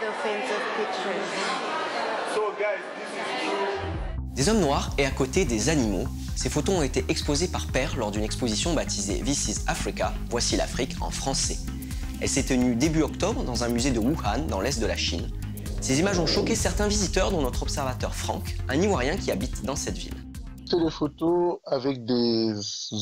the offensive pictures. So guys, this is true. Des hommes noirs et à côté des animaux, ces photos ont été exposées par pair lors d'une exposition baptisée This is Africa, voici l'Afrique en français. Elle s'est tenue début octobre dans un musée de Wuhan, dans l'est de la Chine. Ces images ont choqué certains visiteurs, dont notre observateur Franck, un Ivoirien qui habite dans cette ville. C'est des photos avec des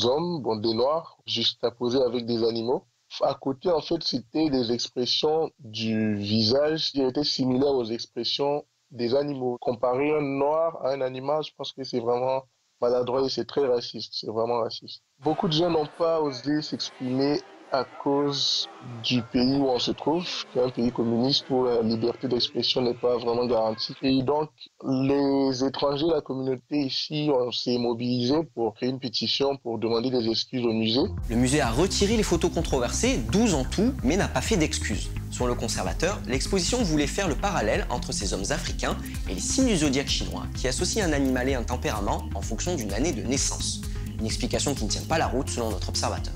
hommes, des noirs, juxtaposés avec des animaux. À côté, en fait, c'était des expressions du visage qui étaient similaires aux expressions des animaux. Comparer un noir à un animal, je pense que c'est vraiment maladroit et c'est très raciste. C'est vraiment raciste. Beaucoup de gens n'ont pas osé s'exprimer à cause du pays où on se trouve, qui est un pays communiste où la liberté d'expression n'est pas vraiment garantie. Et donc, les étrangers, la communauté ici, on s'est mobilisé pour créer une pétition pour demander des excuses au musée. Le musée a retiré les photos controversées, 12 en tout, mais n'a pas fait d'excuses. Selon le conservateur, l'exposition voulait faire le parallèle entre ces hommes africains et les signes du zodiaque chinois, qui associent un animal et un tempérament en fonction d'une année de naissance. Une explication qui ne tient pas la route selon notre observateur.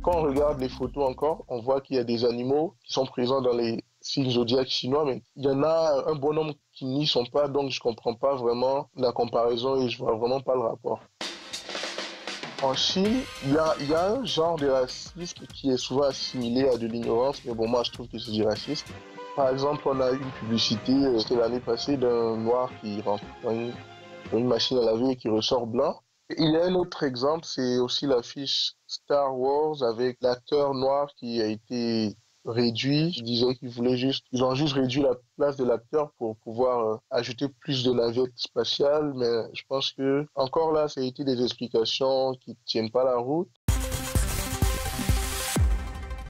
Quand on regarde les photos encore, on voit qu'il y a des animaux qui sont présents dans les signes zodiaques chinois, mais il y en a un bon nombre qui n'y sont pas, donc je ne comprends pas vraiment la comparaison et je ne vois vraiment pas le rapport. En Chine, il y a un genre de racisme qui est souvent assimilé à de l'ignorance, mais bon, moi je trouve que c'est du racisme. Par exemple, on a eu une publicité, c'était l'année passée, d'un noir qui rentre dans une machine à laver et qui ressort blanc. Il y a un autre exemple, c'est aussi l'affiche Star Wars avec l'acteur noir qui a été réduit. Je disais ils ont juste réduit la place de l'acteur pour pouvoir ajouter plus de navettes spatiales, mais je pense que encore là, ça a été des explications qui tiennent pas la route.